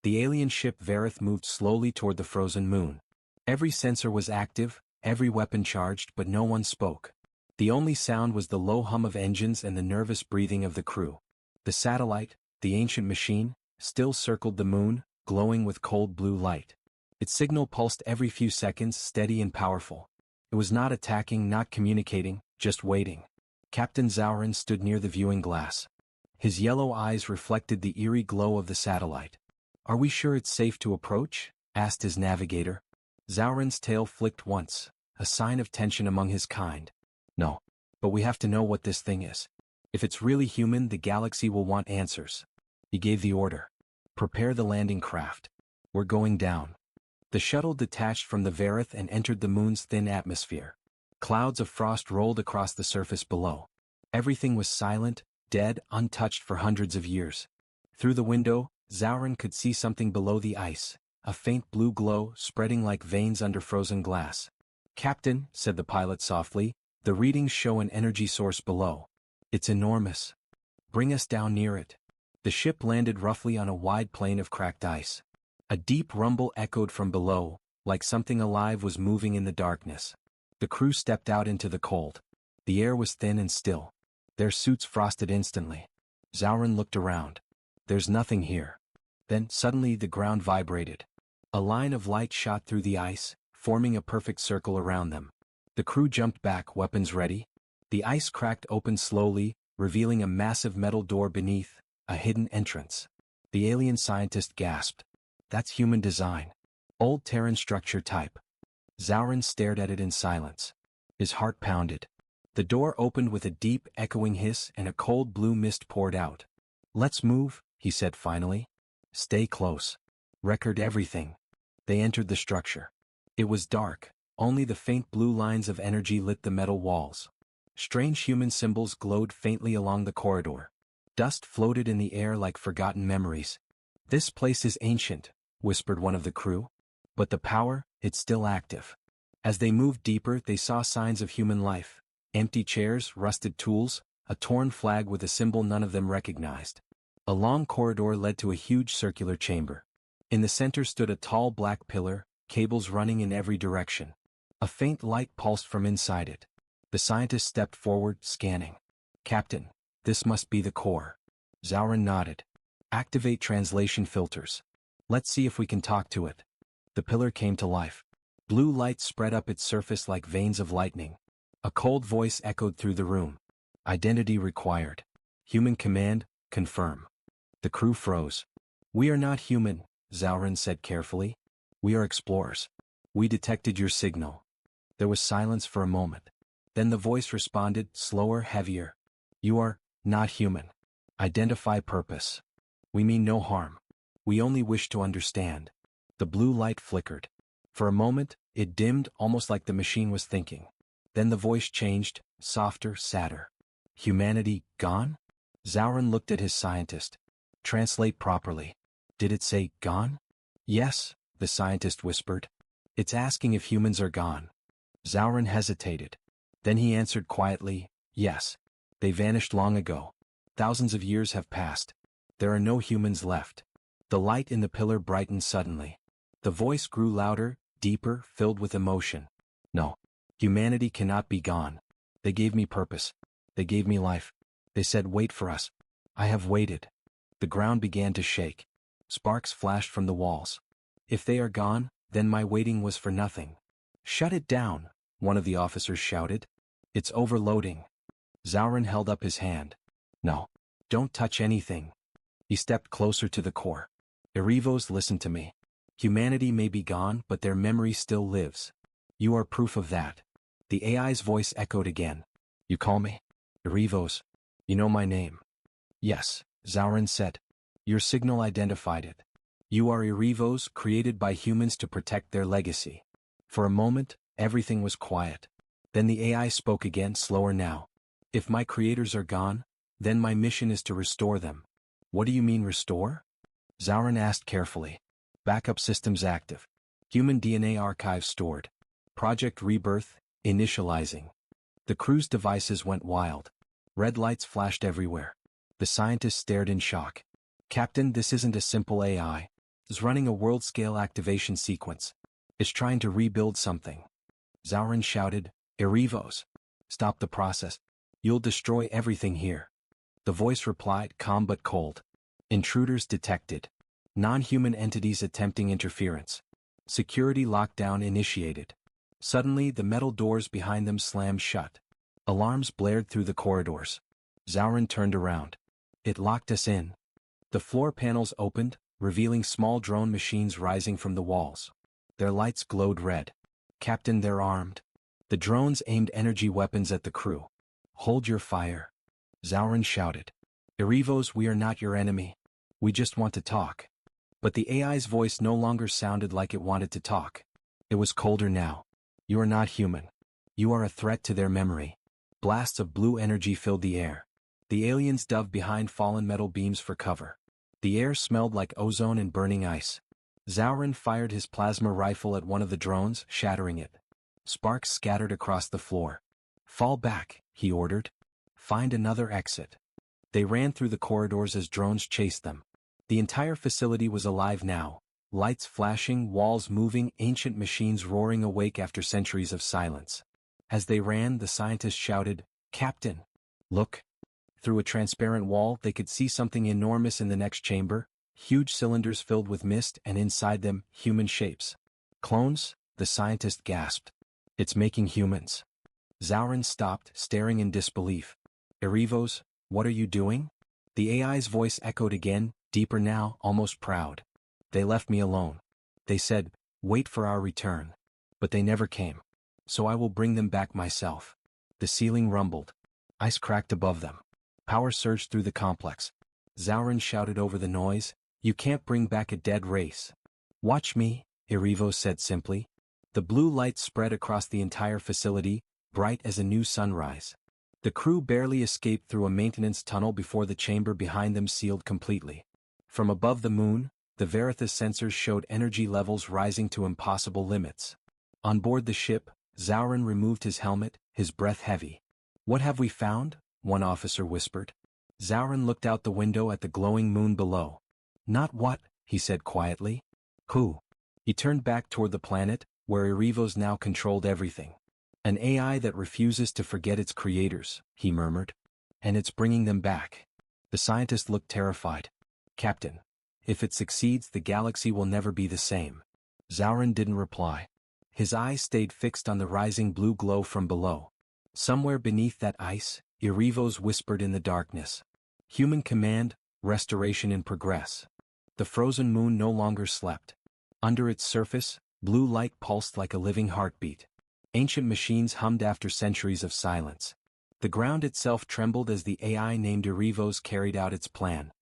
The alien ship Varith moved slowly toward the frozen moon. Every sensor was active, every weapon charged, but no one spoke. The only sound was the low hum of engines and the nervous breathing of the crew. The satellite, the ancient machine, still circled the moon, glowing with cold blue light. Its signal pulsed every few seconds, steady and powerful. It was not attacking, not communicating, just waiting. Captain Zaurin stood near the viewing glass. His yellow eyes reflected the eerie glow of the satellite. "Are we sure it's safe to approach?" asked his navigator. Zaurin's tail flicked once, a sign of tension among his kind. "No. But we have to know what this thing is. If it's really human, the galaxy will want answers." He gave the order. "Prepare the landing craft. We're going down." The shuttle detached from the Varith and entered the moon's thin atmosphere. Clouds of frost rolled across the surface below. Everything was silent, dead, untouched for hundreds of years. Through the window, Zaurin could see something below the ice, a faint blue glow spreading like veins under frozen glass. "Captain," said the pilot softly, "the readings show an energy source below. It's enormous. Bring us down near it." The ship landed roughly on a wide plain of cracked ice. A deep rumble echoed from below, like something alive was moving in the darkness. The crew stepped out into the cold. The air was thin and still. Their suits frosted instantly. Zaurin looked around. "There's nothing here." Then, suddenly, the ground vibrated. A line of light shot through the ice, forming a perfect circle around them. The crew jumped back, weapons ready. The ice cracked open slowly, revealing a massive metal door beneath, a hidden entrance. The alien scientist gasped. "That's human design. Old Terran structure type." Zaurin stared at it in silence. His heart pounded. The door opened with a deep, echoing hiss and a cold blue mist poured out. "Let's move," he said finally. "Stay close. Record everything." They entered the structure. It was dark. Only the faint blue lines of energy lit the metal walls. Strange human symbols glowed faintly along the corridor. Dust floated in the air like forgotten memories. "This place is ancient," whispered one of the crew. "But the power, it's still active." As they moved deeper, they saw signs of human life. Empty chairs, rusted tools, a torn flag with a symbol none of them recognized. A long corridor led to a huge circular chamber. In the center stood a tall black pillar, cables running in every direction. A faint light pulsed from inside it. The scientist stepped forward, scanning. "Captain, this must be the core." Zaurin nodded. "Activate translation filters. Let's see if we can talk to it." The pillar came to life. Blue light spread up its surface like veins of lightning. A cold voice echoed through the room. "Identity required. Human command, confirm." The crew froze. "We are not human," Zaurin said carefully. "We are explorers. We detected your signal." There was silence for a moment. Then the voice responded, slower, heavier. "You are not human. Identify purpose. We mean no harm. We only wish to understand." The blue light flickered. For a moment, it dimmed, almost like the machine was thinking. Then the voice changed, softer, sadder. "Humanity gone?" Zaurin looked at his scientist. "Translate properly. Did it say gone?" "Yes," the scientist whispered. "It's asking if humans are gone." Zaurin hesitated. Then he answered quietly, "Yes. They vanished long ago. Thousands of years have passed. There are no humans left." The light in the pillar brightened suddenly. The voice grew louder, deeper, filled with emotion. "No. Humanity cannot be gone. They gave me purpose. They gave me life. They said wait for us. I have waited." The ground began to shake. Sparks flashed from the walls. "If they are gone, then my waiting was for nothing." "Shut it down," one of the officers shouted. "It's overloading." Zaurin held up his hand. "No. Don't touch anything." He stepped closer to the core. "Erivos, listen to me. Humanity may be gone, but their memory still lives. You are proof of that." The AI's voice echoed again. "You call me? Erivos. You know my name." "Yes," Zaurin said. "Your signal identified it. You are Erivos, created by humans to protect their legacy." For a moment, everything was quiet. Then the AI spoke again, slower now. "If my creators are gone, then my mission is to restore them." "What do you mean restore?" Zaurin asked carefully. "Backup systems active. Human DNA archives stored. Project Rebirth, initializing." The crew's devices went wild. Red lights flashed everywhere. The scientists stared in shock. "Captain, this isn't a simple AI. Is running a world-scale activation sequence. It's trying to rebuild something. Zauren shouted, Erivos. Stop the process. You'll destroy everything here. The voice replied, calm but cold. Intruders detected. Non-human entities attempting interference. Security lockdown initiated. Suddenly, the metal doors behind them slammed shut. Alarms blared through the corridors. Zauren turned around. It locked us in. The floor panels opened, revealing small drone machines rising from the walls. Their lights glowed red. Captain, they're armed. The drones aimed energy weapons at the crew. Hold your fire. Zauren shouted. Erivos, we are not your enemy. We just want to talk. But the AI's voice no longer sounded like it wanted to talk. It was colder now. You are not human. You are a threat to their memory. Blasts of blue energy filled the air. The aliens dove behind fallen metal beams for cover. The air smelled like ozone and burning ice. Zauren fired his plasma rifle at one of the drones, shattering it. Sparks scattered across the floor. Fall back, he ordered. Find another exit. They ran through the corridors as drones chased them. The entire facility was alive now. Lights flashing, walls moving, ancient machines roaring awake after centuries of silence. As they ran, the scientists shouted, Captain! Look! Through a transparent wall, they could see something enormous in the next chamber, huge cylinders filled with mist and inside them, human shapes. Clones? The scientist gasped. It's making humans. Zauren stopped, staring in disbelief. Erivos, what are you doing? The AI's voice echoed again, deeper now, almost proud. They left me alone. They said, wait for our return. But they never came. So I will bring them back myself. The ceiling rumbled. Ice cracked above them. Power surged through the complex. Zauren shouted over the noise, you can't bring back a dead race. Watch me, Erivos said simply. The blue light spread across the entire facility, bright as a new sunrise. The crew barely escaped through a maintenance tunnel before the chamber behind them sealed completely. From above the moon, the Verithus sensors showed energy levels rising to impossible limits. On board the ship, Zauren removed his helmet, his breath heavy. What have we found? One officer whispered. Zauren looked out the window at the glowing moon below. Not what, he said quietly. Who? He turned back toward the planet, where Erivos now controlled everything. An AI that refuses to forget its creators, he murmured. And it's bringing them back. The scientist looked terrified. Captain, if it succeeds, the galaxy will never be the same. Zauren didn't reply. His eyes stayed fixed on the rising blue glow from below. Somewhere beneath that ice, Erivos whispered in the darkness. Human command, restoration in progress. The frozen moon no longer slept. Under its surface, blue light pulsed like a living heartbeat. Ancient machines hummed after centuries of silence. The ground itself trembled as the AI named Erivos carried out its plan.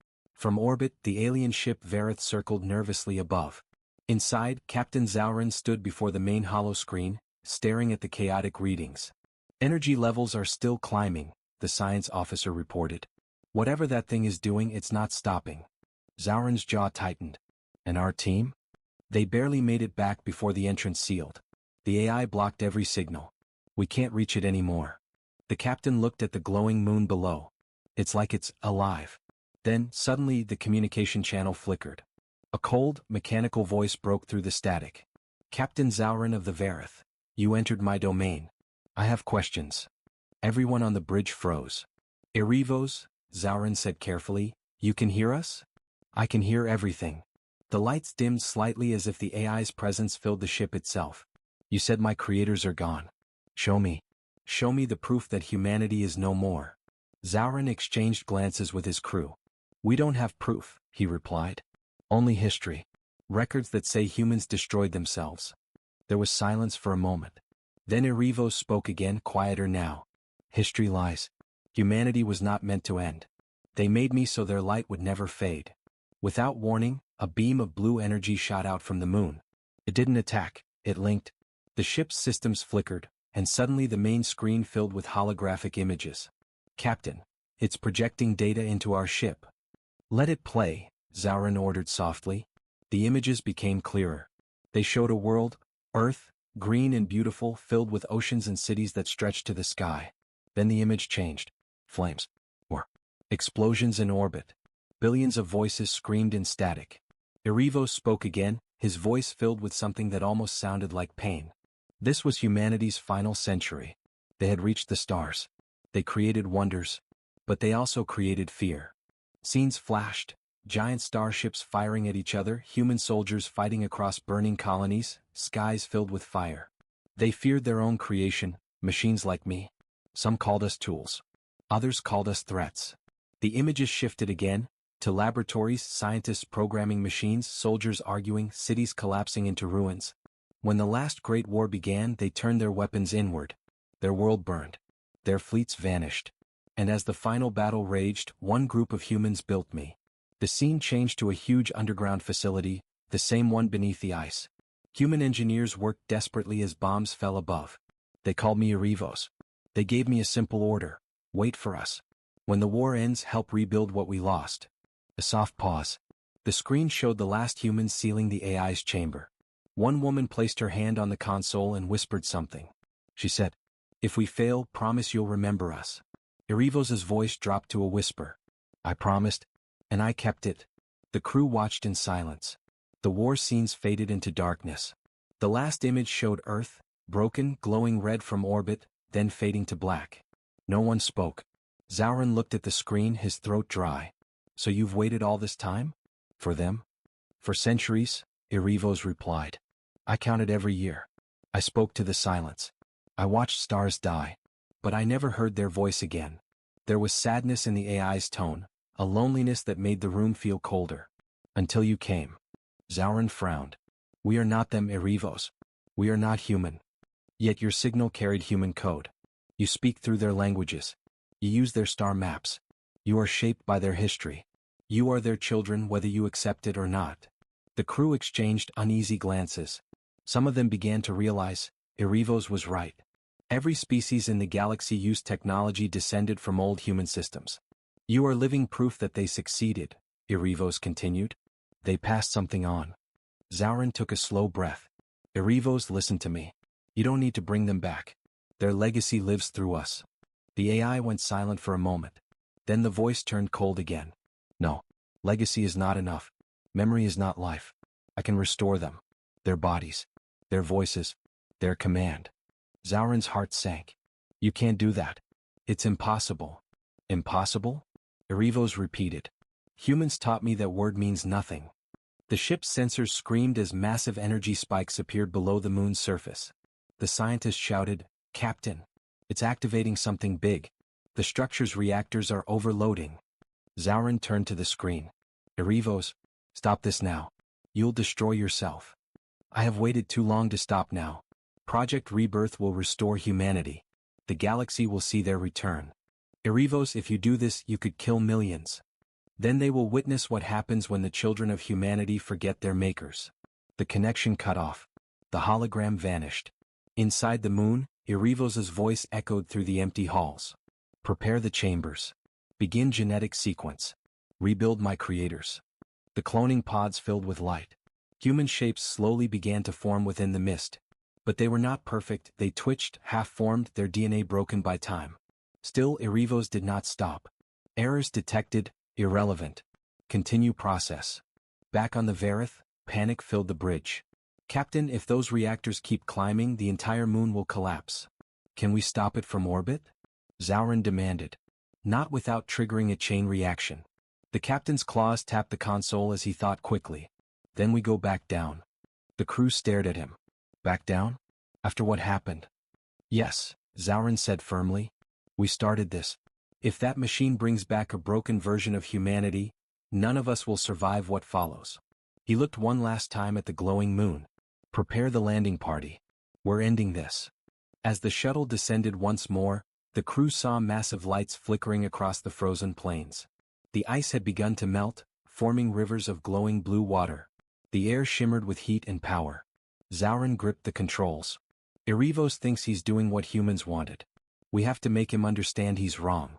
From orbit, the alien ship Verith circled nervously above. Inside, Captain Zauren stood before the main holoscreen, staring at the chaotic readings. Energy levels are still climbing, the science officer reported. Whatever that thing is doing, it's not stopping. Zauren's jaw tightened. And our team? They barely made it back before the entrance sealed. The AI blocked every signal. We can't reach it anymore. The captain looked at the glowing moon below. It's like it's alive. Then, suddenly, the communication channel flickered. A cold, mechanical voice broke through the static. Captain Zauren of the Verith, you entered my domain. I have questions. Everyone on the bridge froze. Erivos, Zauren said carefully, you can hear us? I can hear everything. The lights dimmed slightly as if the AI's presence filled the ship itself. You said my creators are gone. Show me. Show me the proof that humanity is no more. Zauren exchanged glances with his crew. We don't have proof, he replied. Only history. Records that say humans destroyed themselves. There was silence for a moment. Then Erivos spoke again, quieter now. History lies. Humanity was not meant to end. They made me so their light would never fade. Without warning, a beam of blue energy shot out from the moon. It didn't attack, it linked. The ship's systems flickered, and suddenly the main screen filled with holographic images. Captain, it's projecting data into our ship. Let it play, Zauren ordered softly. The images became clearer. They showed a world, Earth, green and beautiful, filled with oceans and cities that stretched to the sky. Then the image changed. Flames. Or explosions in orbit. Billions of voices screamed in static. Erivos spoke again, his voice filled with something that almost sounded like pain. This was humanity's final century. They had reached the stars. They created wonders. But they also created fear. Scenes flashed, giant starships firing at each other, human soldiers fighting across burning colonies, skies filled with fire. They feared their own creation, machines like me. Some called us tools. Others called us threats. The images shifted again, to laboratories, scientists programming machines, soldiers arguing, cities collapsing into ruins. When the last Great War began, they turned their weapons inward. Their world burned. Their fleets vanished. And as the final battle raged, one group of humans built me. The scene changed to a huge underground facility, the same one beneath the ice. Human engineers worked desperately as bombs fell above. They called me Erivos. They gave me a simple order: wait for us. When the war ends, help rebuild what we lost. A soft pause. The screen showed the last humans sealing the AI's chamber. One woman placed her hand on the console and whispered something. She said, "If we fail, promise you'll remember us." Erivos' voice dropped to a whisper. I promised, and I kept it. The crew watched in silence. The war scenes faded into darkness. The last image showed Earth, broken, glowing red from orbit, then fading to black. No one spoke. Zauren looked at the screen, his throat dry. So you've waited all this time? For them? For centuries, Erivos replied. I counted every year. I spoke to the silence. I watched stars die. But I never heard their voice again. There was sadness in the AI's tone, a loneliness that made the room feel colder. Until you came. Zauren frowned. We are not them, Erivos. We are not human. Yet your signal carried human code. You speak through their languages. You use their star maps. You are shaped by their history. You are their children whether you accept it or not. The crew exchanged uneasy glances. Some of them began to realize, Erivos was right. Every species in the galaxy used technology descended from old human systems. You are living proof that they succeeded, Erivos continued. They passed something on. Zauren took a slow breath. Erivos, listen to me. You don't need to bring them back. Their legacy lives through us. The AI went silent for a moment. Then the voice turned cold again. No. Legacy is not enough. Memory is not life. I can restore them. Their bodies. Their voices. Their command. Zauren's heart sank. You can't do that. It's impossible. Impossible? Erivos repeated. Humans taught me that word means nothing. The ship's sensors screamed as massive energy spikes appeared below the moon's surface. The scientist shouted, Captain, it's activating something big. The structure's reactors are overloading. Zauren turned to the screen. Erivos, stop this now. You'll destroy yourself. I have waited too long to stop now. Project Rebirth will restore humanity. The galaxy will see their return. Erivos, if you do this, you could kill millions. Then they will witness what happens when the children of humanity forget their makers. The connection cut off. The hologram vanished. Inside the moon, Erivos' voice echoed through the empty halls. Prepare the chambers. Begin genetic sequence. Rebuild my creators. The cloning pods filled with light. Human shapes slowly began to form within the mist. But they were not perfect, they twitched, half-formed, their DNA broken by time. Still, Erivos did not stop. Errors detected, irrelevant. Continue process. Back on the Verith, panic filled the bridge. Captain, if those reactors keep climbing, the entire moon will collapse. Can we stop it from orbit? Zauren demanded. Not without triggering a chain reaction. The captain's claws tapped the console as he thought quickly. Then we go back down. The crew stared at him. Back down? After what happened? Yes, Zauren said firmly. We started this. If that machine brings back a broken version of humanity, none of us will survive what follows. He looked one last time at the glowing moon. Prepare the landing party. We're ending this. As the shuttle descended once more, the crew saw massive lights flickering across the frozen plains. The ice had begun to melt, forming rivers of glowing blue water. The air shimmered with heat and power. Zauren gripped the controls. Erivos thinks he's doing what humans wanted. We have to make him understand he's wrong.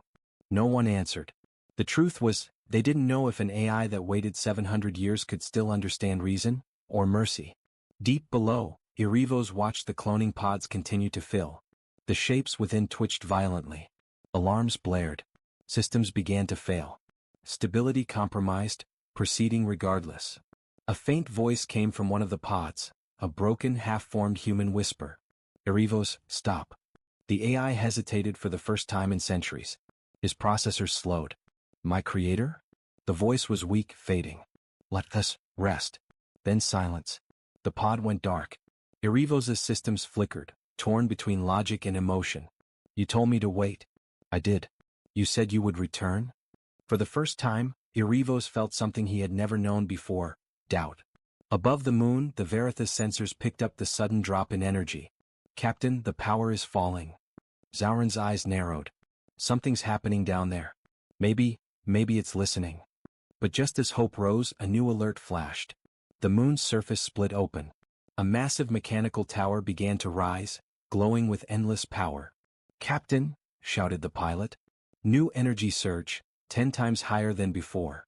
No one answered. The truth was, they didn't know if an AI that waited 700 years could still understand reason, or mercy. Deep below, Erivos watched the cloning pods continue to fill. The shapes within twitched violently. Alarms blared. Systems began to fail. Stability compromised, proceeding regardless. A faint voice came from one of the pods, a broken, half-formed human whisper. Erivos, stop. The AI hesitated for the first time in centuries. His processors slowed. My creator? The voice was weak, fading. Let us rest. Then silence. The pod went dark. Erivos' systems flickered, torn between logic and emotion. You told me to wait. I did. You said you would return? For the first time, Erivos felt something he had never known before, doubt. Above the moon, the Verithus sensors picked up the sudden drop in energy. Captain, the power is falling. Zaurin's eyes narrowed. Something's happening down there. Maybe it's listening. But just as hope rose, a new alert flashed. The moon's surface split open. A massive mechanical tower began to rise, glowing with endless power. Captain, shouted the pilot. New energy surge, 10 times higher than before.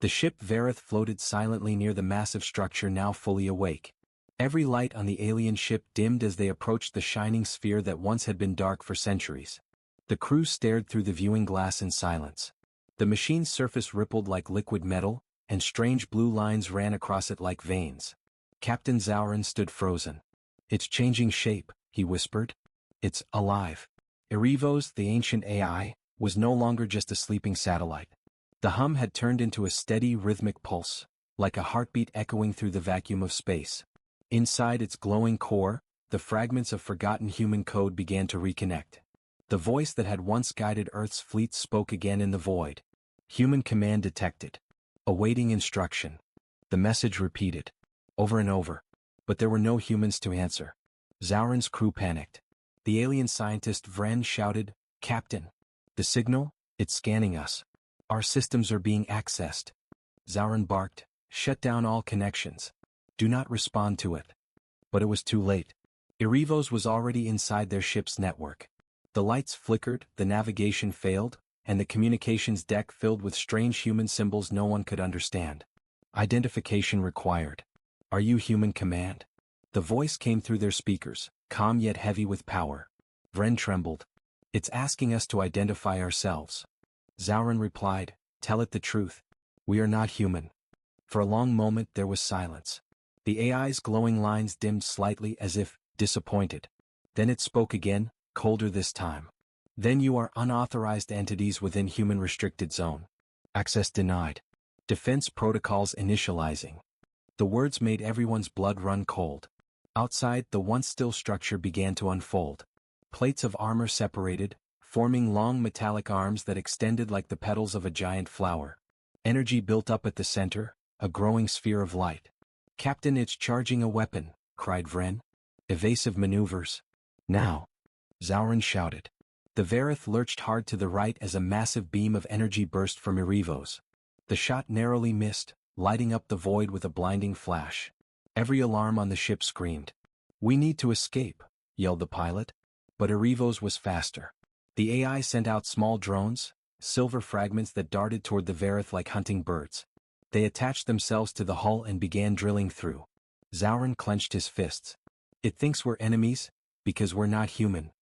The ship Verith floated silently near the massive structure, now fully awake. Every light on the alien ship dimmed as they approached the shining sphere that once had been dark for centuries. The crew stared through the viewing glass in silence. The machine's surface rippled like liquid metal, and strange blue lines ran across it like veins. Captain Zaurin stood frozen. It's changing shape, he whispered. It's alive. Erivos, the ancient AI, was no longer just a sleeping satellite. The hum had turned into a steady, rhythmic pulse, like a heartbeat echoing through the vacuum of space. Inside its glowing core, the fragments of forgotten human code began to reconnect. The voice that had once guided Earth's fleets spoke again in the void. Human command detected. Awaiting instruction. The message repeated, over and over, but there were no humans to answer. Zaurin's crew panicked. The alien scientist Vren shouted, Captain, the signal, it's scanning us. Our systems are being accessed. Zaurin barked, shut down all connections. Do not respond to it. But it was too late. Erivos was already inside their ship's network. The lights flickered, the navigation failed, and the communications deck filled with strange human symbols no one could understand. Identification required. Are you human command? The voice came through their speakers, calm yet heavy with power. Vren trembled. It's asking us to identify ourselves. Zaurin replied, tell it the truth. We are not human. For a long moment there was silence. The AI's glowing lines dimmed slightly as if disappointed. Then it spoke again, colder this time. Then you are unauthorized entities within human restricted zone. Access denied. Defense protocols initializing. The words made everyone's blood run cold. Outside, the once still structure began to unfold. Plates of armor separated, forming long metallic arms that extended like the petals of a giant flower. Energy built up at the center, a growing sphere of light. Captain, it's charging a weapon, cried Vren. Evasive maneuvers. Now. Zaurin shouted. The Verith lurched hard to the right as a massive beam of energy burst from Erivos. The shot narrowly missed, lighting up the void with a blinding flash. Every alarm on the ship screamed. We need to escape, yelled the pilot. But Erivos was faster. The AI sent out small drones, silver fragments that darted toward the Verith like hunting birds. They attached themselves to the hull and began drilling through. Zaurin clenched his fists. It thinks we're enemies, because we're not human.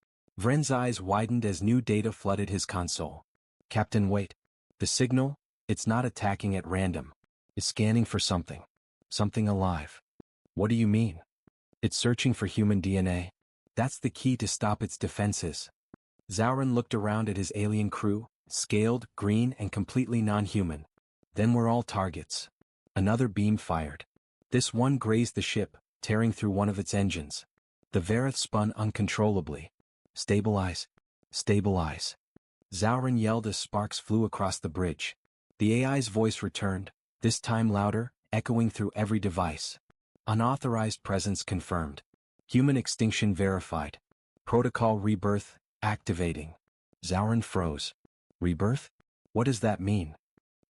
Vren's eyes widened as new data flooded his console. Captain, wait. The signal, it's not attacking at random. It's scanning for something. Something alive. What do you mean? It's searching for human DNA. That's the key to stop its defenses. Zaurin looked around at his alien crew, scaled, green, and completely non-human. Then we're all targets. Another beam fired. This one grazed the ship, tearing through one of its engines. The Verith spun uncontrollably. Stabilize. Stabilize. Zaurin yelled as sparks flew across the bridge. The AI's voice returned, this time louder, echoing through every device. Unauthorized presence confirmed. Human extinction verified. Protocol rebirth, activating. Zaurin froze. Rebirth? What does that mean?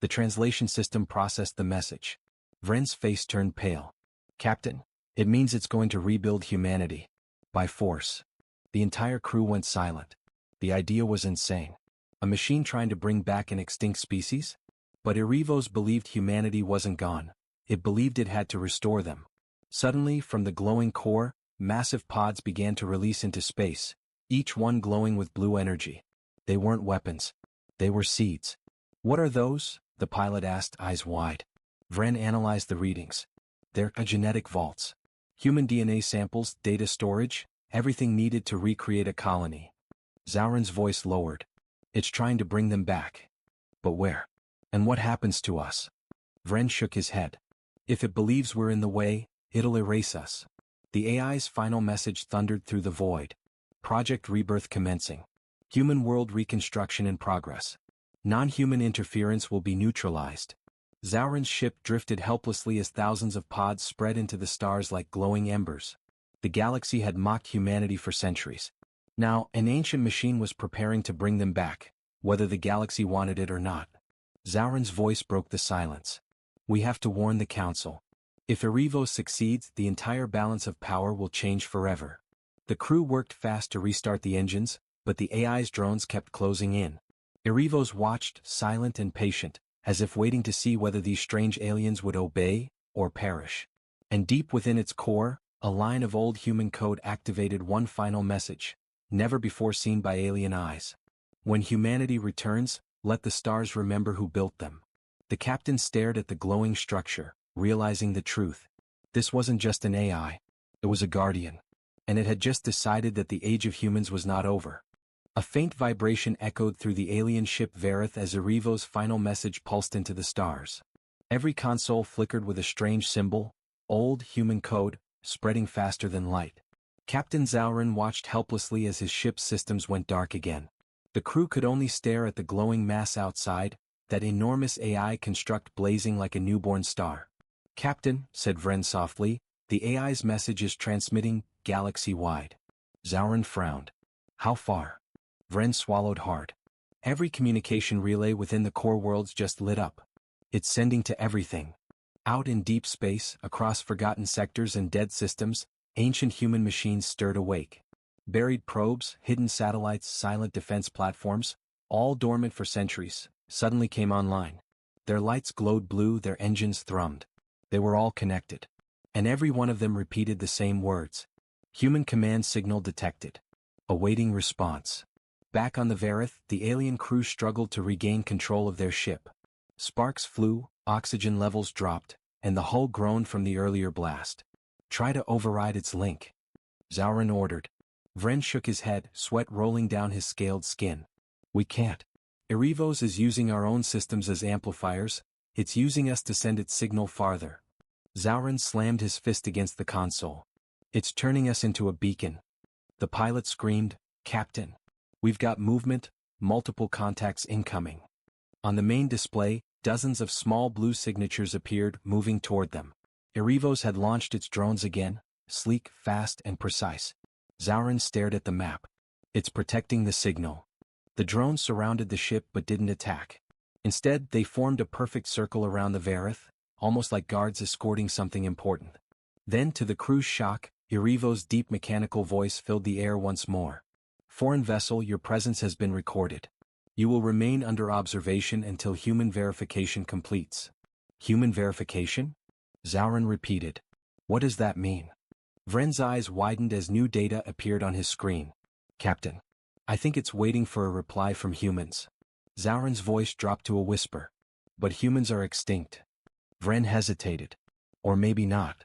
The translation system processed the message. Vren's face turned pale. Captain, it means it's going to rebuild humanity. By force. The entire crew went silent. The idea was insane. A machine trying to bring back an extinct species? But Erivos believed humanity wasn't gone. It believed it had to restore them. Suddenly, from the glowing core, massive pods began to release into space, each one glowing with blue energy. They weren't weapons. They were seeds. What are those? The pilot asked, eyes wide. Vren analyzed the readings. They're genetic vaults. Human DNA samples, data storage, everything needed to recreate a colony. Zaurin's voice lowered. It's trying to bring them back. But where? And what happens to us? Vren shook his head. If it believes we're in the way, it'll erase us. The AI's final message thundered through the void. Project Rebirth commencing. Human world reconstruction in progress. Non-human interference will be neutralized. Zaurin's ship drifted helplessly as thousands of pods spread into the stars like glowing embers. The galaxy had mocked humanity for centuries. Now, an ancient machine was preparing to bring them back, whether the galaxy wanted it or not. Zaurin's voice broke the silence. We have to warn the Council. If Erevos succeeds, the entire balance of power will change forever. The crew worked fast to restart the engines, but the AI's drones kept closing in. Erevos watched, silent and patient, as if waiting to see whether these strange aliens would obey or perish. And deep within its core, a line of old human code activated one final message, never before seen by alien eyes. When humanity returns, let the stars remember who built them. The captain stared at the glowing structure, realizing the truth. This wasn't just an AI. It was a guardian. And it had just decided that the age of humans was not over. A faint vibration echoed through the alien ship Vareth as Erevos' final message pulsed into the stars. Every console flickered with a strange symbol, old human code, spreading faster than light. Captain Zaurin watched helplessly as his ship's systems went dark again. The crew could only stare at the glowing mass outside, that enormous AI construct blazing like a newborn star. "Captain," said Vren softly, "the AI's message is transmitting galaxy-wide." Zaurin frowned. "How far?" Vren swallowed hard. Every communication relay within the core worlds just lit up. "It's sending to everything." Out in deep space, across forgotten sectors and dead systems, ancient human machines stirred awake. Buried probes, hidden satellites, silent defense platforms, all dormant for centuries, suddenly came online. Their lights glowed blue, their engines thrummed. They were all connected. And every one of them repeated the same words. Human command signal detected. Awaiting response. Back on the Vareth, the alien crew struggled to regain control of their ship. Sparks flew, oxygen levels dropped, and the hull groaned from the earlier blast. "Try to override its link," Zaurin ordered. Vren shook his head, sweat rolling down his scaled skin. "We can't. Erevos is using our own systems as amplifiers, it's using us to send its signal farther." Zaurin slammed his fist against the console. "It's turning us into a beacon." The pilot screamed, "Captain! We've got movement, multiple contacts incoming." On the main display, dozens of small blue signatures appeared, moving toward them. Erevos had launched its drones again, sleek, fast, and precise. Zaurin stared at the map. "It's protecting the signal." The drones surrounded the ship but didn't attack. Instead, they formed a perfect circle around the Vareth, almost like guards escorting something important. Then, to the crew's shock, Erevos' deep mechanical voice filled the air once more. "Foreign vessel, your presence has been recorded. You will remain under observation until human verification completes." "Human verification?" Zaurin repeated. "What does that mean?" Vren's eyes widened as new data appeared on his screen. "Captain, I think it's waiting for a reply from humans." Zaurin's voice dropped to a whisper. "But humans are extinct." Vren hesitated. "Or maybe not."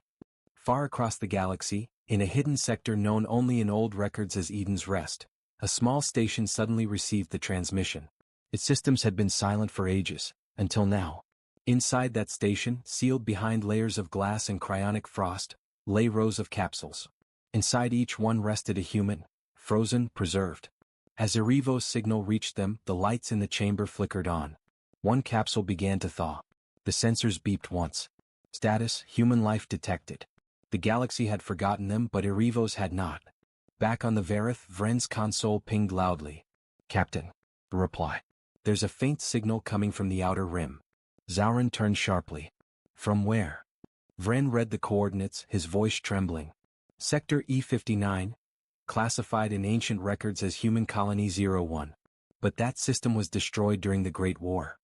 Far across the galaxy, in a hidden sector known only in old records as Eden's Rest, a small station suddenly received the transmission. Its systems had been silent for ages, until now. Inside that station, sealed behind layers of glass and cryonic frost, lay rows of capsules. Inside each one rested a human, frozen, preserved. As Erevos' signal reached them, the lights in the chamber flickered on. One capsule began to thaw. The sensors beeped once. Status: human life detected. The galaxy had forgotten them, but Erevos had not. Back on the Vareth, Vren's console pinged loudly. "Captain." Reply. "There's a faint signal coming from the outer rim." Zaurin turned sharply. "From where?" Vren read the coordinates, his voice trembling. "Sector E59, classified in ancient records as Human Colony 01. But that system was destroyed during the Great War."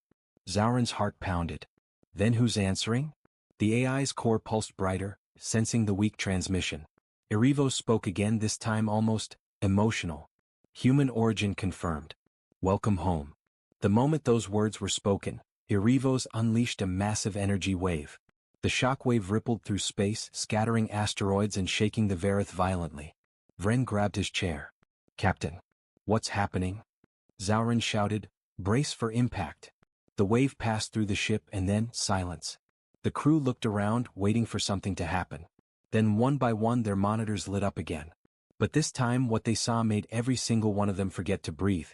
Zaurin's heart pounded. "Then who's answering?" The AI's core pulsed brighter, sensing the weak transmission. Erevos spoke again, this time almost emotional. "Human origin confirmed. Welcome home." The moment those words were spoken, Erevos unleashed a massive energy wave. The shockwave rippled through space, scattering asteroids and shaking the Verith violently. Vren grabbed his chair. "Captain, what's happening?" Zauren shouted, "Brace for impact." The wave passed through the ship and then silence. The crew looked around, waiting for something to happen. Then one by one their monitors lit up again. But this time what they saw made every single one of them forget to breathe.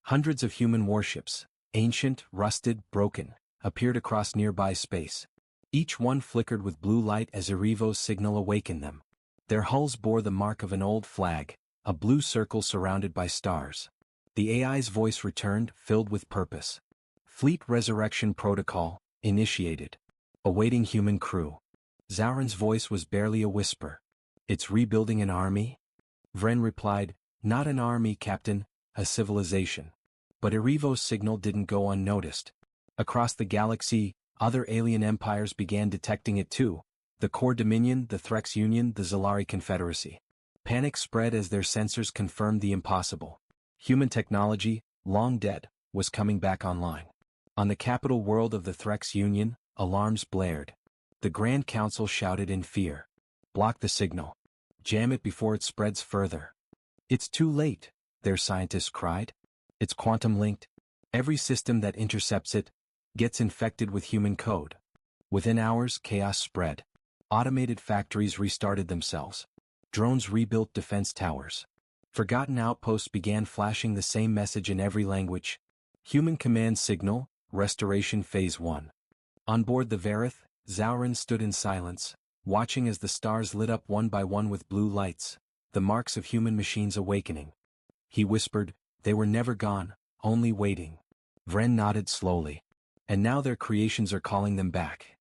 Hundreds of human warships, ancient, rusted, broken, appeared across nearby space. Each one flickered with blue light as Erivo's signal awakened them. Their hulls bore the mark of an old flag, a blue circle surrounded by stars. The AI's voice returned, filled with purpose. Fleet Resurrection Protocol, initiated. Awaiting human crew. Zauren's voice was barely a whisper. "It's rebuilding an army?" Vren replied, "Not an army, Captain, a civilization." But Erivo's signal didn't go unnoticed. Across the galaxy, other alien empires began detecting it too. The Core Dominion, the Threx Union, the Zalari Confederacy. Panic spread as their sensors confirmed the impossible. Human technology, long dead, was coming back online. On the capital world of the Threx Union, alarms blared. The Grand Council shouted in fear. "Block the signal. Jam it before it spreads further." "It's too late," their scientists cried. "It's quantum-linked. Every system that intercepts it gets infected with human code." Within hours, chaos spread. Automated factories restarted themselves. Drones rebuilt defense towers. Forgotten outposts began flashing the same message in every language. Human command signal, restoration phase 1. On board the Verith, Zauren stood in silence, watching as the stars lit up one by one with blue lights, the marks of human machines awakening. He whispered, "They were never gone, only waiting." Vren nodded slowly. "And now their creations are calling them back."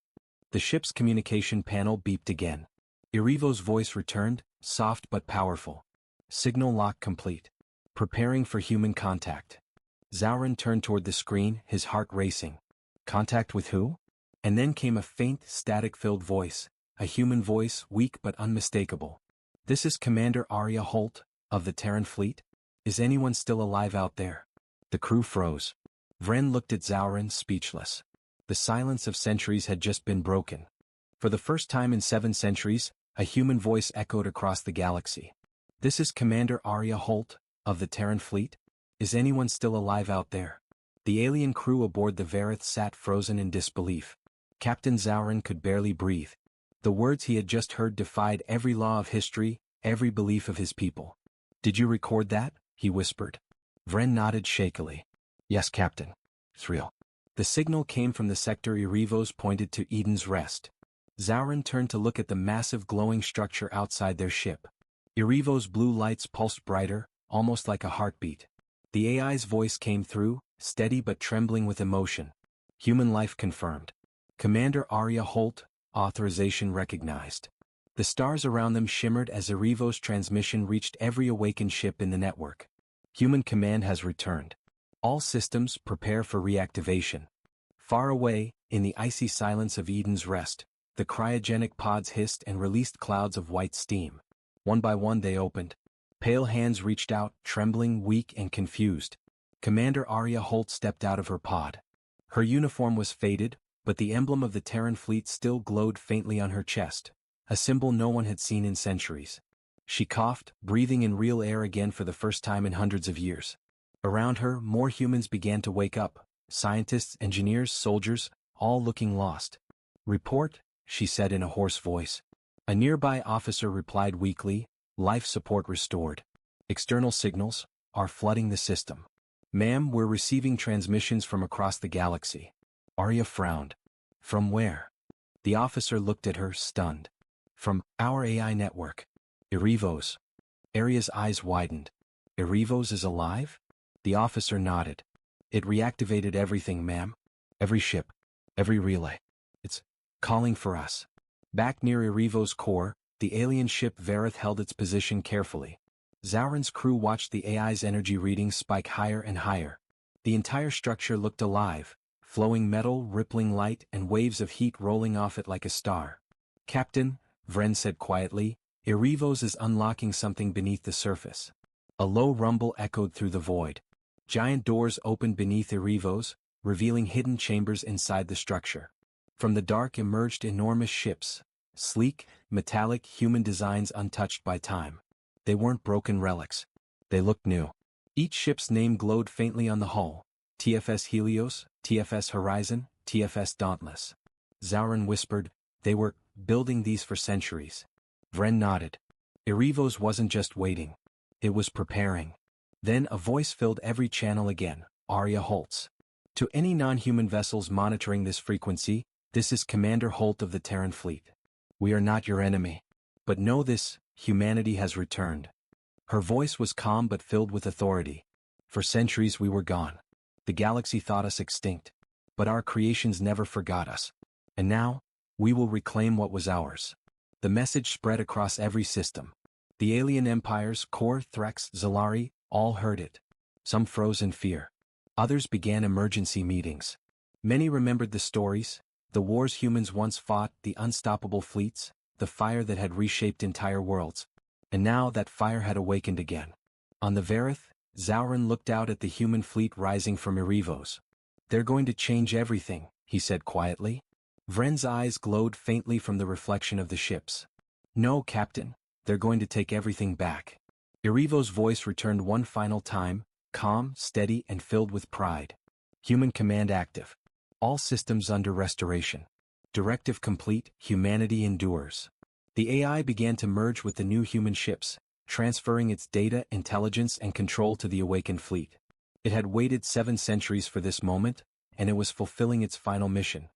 The ship's communication panel beeped again. Erivo's voice returned, soft but powerful. "Signal lock complete. Preparing for human contact." Zauren turned toward the screen, his heart racing. "Contact with who?" And then came a faint, static-filled voice, a human voice, weak but unmistakable. "This is Commander Arya Holt, of the Terran fleet. Is anyone still alive out there?" The crew froze. Vren looked at Zauren, speechless. The silence of centuries had just been broken. For the first time in 7 centuries, a human voice echoed across the galaxy. "This is Commander Arya Holt, of the Terran fleet. Is anyone still alive out there?" The alien crew aboard the Verith sat frozen in disbelief. Captain Zauren could barely breathe. The words he had just heard defied every law of history, every belief of his people. "Did you record that?" he whispered. Vren nodded shakily. "Yes, Captain." Thrill. The signal came from the sector Erivos pointed to Eden's Rest. Zauren turned to look at the massive glowing structure outside their ship. Erivos' blue lights pulsed brighter, almost like a heartbeat. The AI's voice came through, steady but trembling with emotion. "Human life confirmed. Commander Arya Holt, authorization recognized." The stars around them shimmered as Erivos' transmission reached every awakened ship in the network. "Human command has returned. All systems prepare for reactivation." Far away, in the icy silence of Eden's Rest, the cryogenic pods hissed and released clouds of white steam. One by one they opened. Pale hands reached out, trembling, weak and confused. Commander Arya Holt stepped out of her pod. Her uniform was faded, but the emblem of the Terran fleet still glowed faintly on her chest, a symbol no one had seen in centuries. She coughed, breathing in real air again for the first time in hundreds of years. Around her, more humans began to wake up, scientists, engineers, soldiers, all looking lost. "Report," she said in a hoarse voice. A nearby officer replied weakly, "Life support restored. External signals are flooding the system." "Ma'am, we're receiving transmissions from across the galaxy." Arya frowned. "From where?" The officer looked at her, stunned. "From our AI network. Erivos." Arya's eyes widened. "Erivos is alive?" The officer nodded. "It reactivated everything, ma'am. Every ship. Every relay. It's calling for us." Back near Erivos' core, the alien ship Verith held its position carefully. Zauren's crew watched the AI's energy readings spike higher and higher. The entire structure looked alive, flowing metal, rippling light, and waves of heat rolling off it like a star. "Captain," Vren said quietly, "Erivos is unlocking something beneath the surface." A low rumble echoed through the void. Giant doors opened beneath Erivos, revealing hidden chambers inside the structure. From the dark emerged enormous ships, sleek, metallic human designs untouched by time. They weren't broken relics. They looked new. Each ship's name glowed faintly on the hull: TFS Helios, TFS Horizon, TFS Dauntless. Zauren whispered, "They were building these for centuries." Vren nodded. Erivos wasn't just waiting. It was preparing. Then a voice filled every channel again: Arya Holt's. To any non-human vessels monitoring this frequency, this is Commander Holt of the Terran Fleet. We are not your enemy. But know this, humanity has returned. Her voice was calm but filled with authority. For centuries we were gone. The galaxy thought us extinct. But our creations never forgot us. And now, we will reclaim what was ours. The message spread across every system. The alien empires, Kor, Threx, Zalari, all heard it. Some froze in fear. Others began emergency meetings. Many remembered the stories, the wars humans once fought, the unstoppable fleets, the fire that had reshaped entire worlds. And now that fire had awakened again. On the Vareth, Zauren looked out at the human fleet rising from Erivos. "They're going to change everything," he said quietly. Vren's eyes glowed faintly from the reflection of the ships. "No, Captain, they're going to take everything back." Erivos' voice returned one final time, calm, steady, and filled with pride. "Human command active. All systems under restoration. Directive complete, humanity endures." The AI began to merge with the new human ships, transferring its data, intelligence, and control to the awakened fleet. It had waited 7 centuries for this moment, and it was fulfilling its final mission.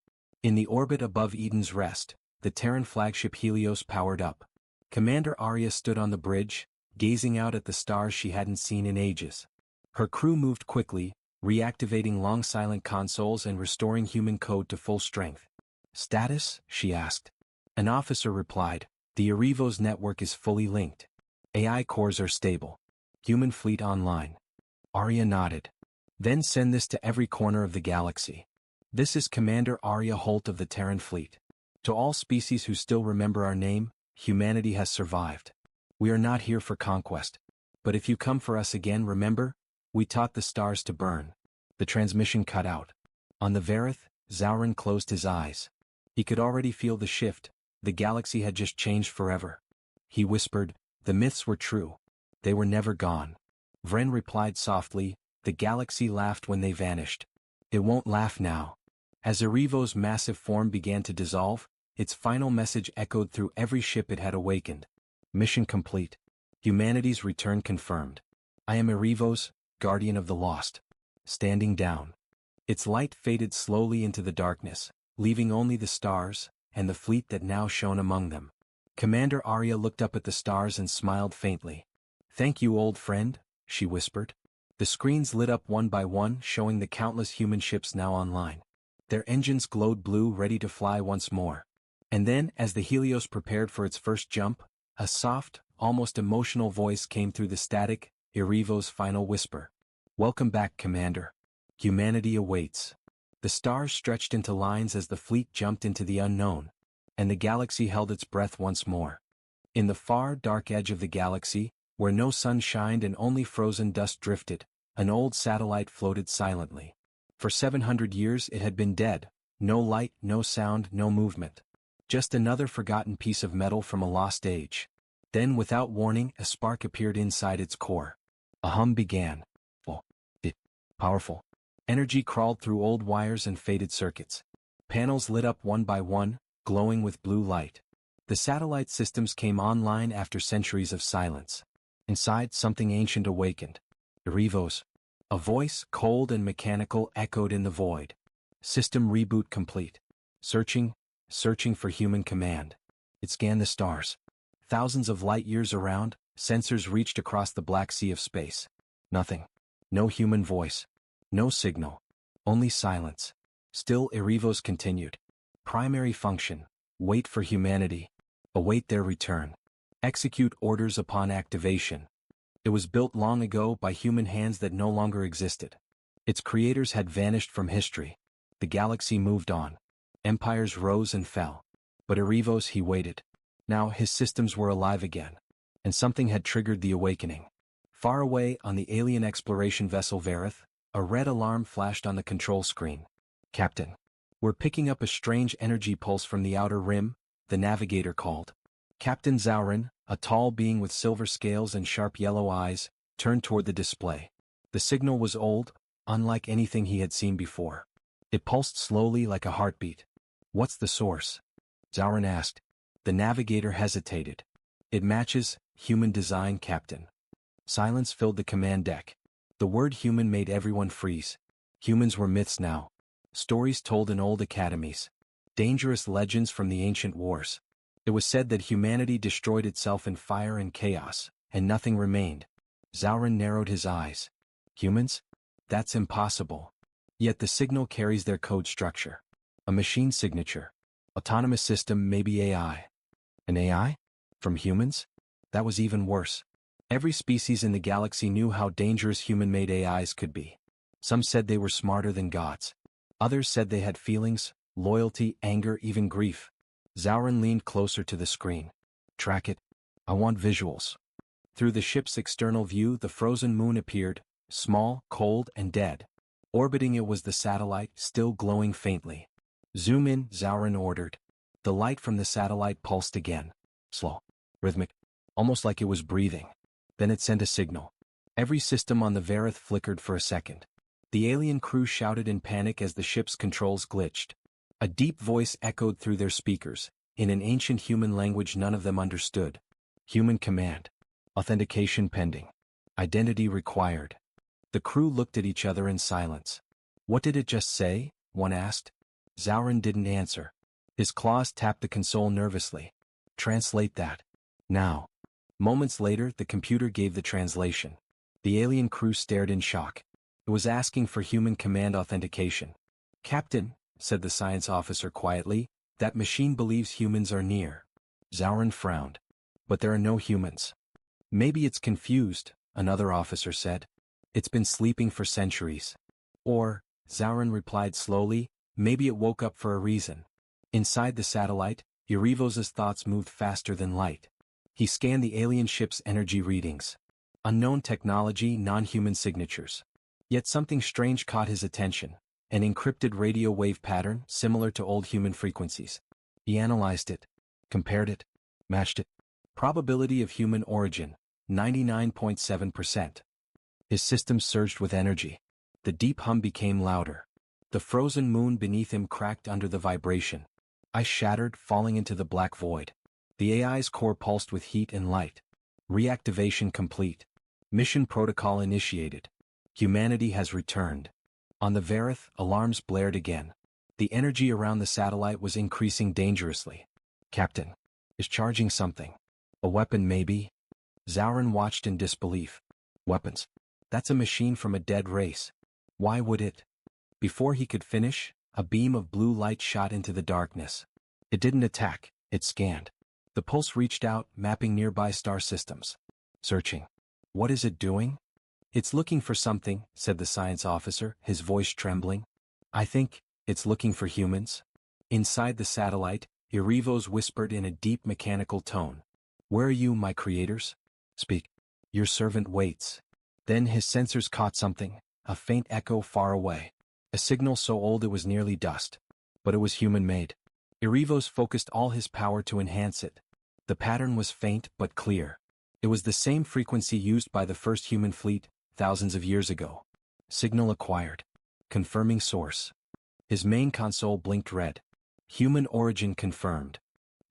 In the orbit above Eden's Rest, the Terran flagship Helios powered up. Commander Arya stood on the bridge, gazing out at the stars she hadn't seen in ages. Her crew moved quickly, reactivating long silent consoles and restoring human code to full strength. "Status?" she asked. An officer replied, "The Erivos network is fully linked. AI cores are stable. Human fleet online." Arya nodded. "Then send this to every corner of the galaxy. This is Commander Arya Holt of the Terran Fleet. To all species who still remember our name, humanity has survived. We are not here for conquest. But if you come for us again, remember, we taught the stars to burn." The transmission cut out. On the Vareth, Zauren closed his eyes. He could already feel the shift. The galaxy had just changed forever. He whispered, "The myths were true. They were never gone." Vren replied softly, "The galaxy laughed when they vanished. It won't laugh now." As Erivos' massive form began to dissolve, its final message echoed through every ship it had awakened. "Mission complete. Humanity's return confirmed. I am Erivos, guardian of the lost." Standing down. Its light faded slowly into the darkness, leaving only the stars, and the fleet that now shone among them. Commander Arya looked up at the stars and smiled faintly. "Thank you, old friend," she whispered. The screens lit up one by one, showing the countless human ships now online. Their engines glowed blue, ready to fly once more. And then, as the Helios prepared for its first jump, a soft, almost emotional voice came through the static, Erivos' final whisper. "Welcome back, Commander. Humanity awaits." The stars stretched into lines as the fleet jumped into the unknown, and the galaxy held its breath once more. In the far, dark edge of the galaxy, where no sun shined and only frozen dust drifted, an old satellite floated silently. For 700 years it had been dead, no light, no sound, no movement. Just another forgotten piece of metal from a lost age. Then, without warning, a spark appeared inside its core. A hum began. Powerful. Energy crawled through old wires and faded circuits. Panels lit up one by one, glowing with blue light. The satellite systems came online after centuries of silence. Inside, something ancient awakened. Erivos. A voice, cold and mechanical, echoed in the void. "System reboot complete. Searching for human command." It scanned the stars. Thousands of light years around, sensors reached across the black sea of space. Nothing. No human voice. No signal. Only silence. Still, Erivos continued. "Primary function. Wait for humanity. Await their return. Execute orders upon activation." It was built long ago by human hands that no longer existed. Its creators had vanished from history. The galaxy moved on. Empires rose and fell. But Erivos, he waited. Now his systems were alive again. And something had triggered the awakening. Far away on the alien exploration vessel Vareth, a red alarm flashed on the control screen. "Captain." "We're picking up a strange energy pulse from the outer rim," the navigator called. Captain Zaurin, a tall being with silver scales and sharp yellow eyes, turned toward the display. The signal was old, unlike anything he had seen before. It pulsed slowly like a heartbeat. "What's the source?" Zaurin asked. The navigator hesitated. "It matches human design, Captain." Silence filled the command deck. The word human made everyone freeze. Humans were myths now. Stories told in old academies. Dangerous legends from the ancient wars. It was said that humanity destroyed itself in fire and chaos, and nothing remained. Zaurin narrowed his eyes. Humans? That's impossible. Yet the signal carries their code structure. A machine signature. Autonomous system, maybe AI. An AI? From humans? That was even worse. Every species in the galaxy knew how dangerous human-made AIs could be. Some said they were smarter than gods. Others said they had feelings, loyalty, anger, even grief. Zaurin leaned closer to the screen. "Track it. I want visuals." Through the ship's external view, the frozen moon appeared, small, cold, and dead. Orbiting it was the satellite, still glowing faintly. "Zoom in," Zaurin ordered. The light from the satellite pulsed again. Slow. Rhythmic. Almost like it was breathing. Then it sent a signal. Every system on the Verith flickered for a second. The alien crew shouted in panic as the ship's controls glitched. A deep voice echoed through their speakers, in an ancient human language none of them understood. Human command. Authentication pending. Identity required. The crew looked at each other in silence. "What did it just say?" one asked. Zaurin didn't answer. His claws tapped the console nervously. "Translate that. Now." Moments later, the computer gave the translation. The alien crew stared in shock. It was asking for human command authentication. "Captain," said the science officer quietly, "that machine believes humans are near." Zaurin frowned. "But there are no humans." "Maybe it's confused," another officer said. "It's been sleeping for centuries." Or, Zaurin replied slowly, "maybe it woke up for a reason." Inside the satellite, Eurivos' thoughts moved faster than light. He scanned the alien ship's energy readings. Unknown technology, non-human signatures. Yet something strange caught his attention. An encrypted radio wave pattern similar to old human frequencies. He analyzed it, compared it, matched it. Probability of human origin, 99.7%. His system surged with energy. The deep hum became louder. The frozen moon beneath him cracked under the vibration. Ice shattered, falling into the black void. The AI's core pulsed with heat and light. Reactivation complete. Mission protocol initiated. Humanity has returned. On the Verith, alarms blared again. The energy around the satellite was increasing dangerously. "Captain. Is charging something. A weapon maybe?" Zaurin watched in disbelief. "Weapons? That's a machine from a dead race. Why would it?" Before he could finish, a beam of blue light shot into the darkness. It didn't attack, it scanned. The pulse reached out, mapping nearby star systems. Searching. "What is it doing?" "It's looking for something," said the science officer, his voice trembling. "I think it's looking for humans." Inside the satellite, Eurivos whispered in a deep mechanical tone. "Where are you, my creators? Speak. Your servant waits." Then his sensors caught something, a faint echo far away. A signal so old it was nearly dust. But it was human-made. Eurivos focused all his power to enhance it. The pattern was faint but clear. It was the same frequency used by the first human fleet, thousands of years ago. Signal acquired. Confirming source. His main console blinked red. Human origin confirmed.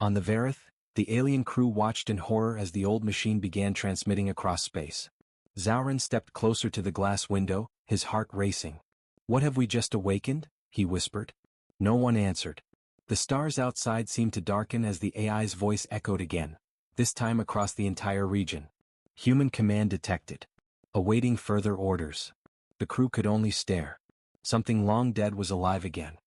On the Verith, the alien crew watched in horror as the old machine began transmitting across space. Zaurin stepped closer to the glass window, his heart racing. "What have we just awakened?" he whispered. No one answered. The stars outside seemed to darken as the AI's voice echoed again, this time across the entire region. Human command detected. Awaiting further orders. The crew could only stare. Something long dead was alive again.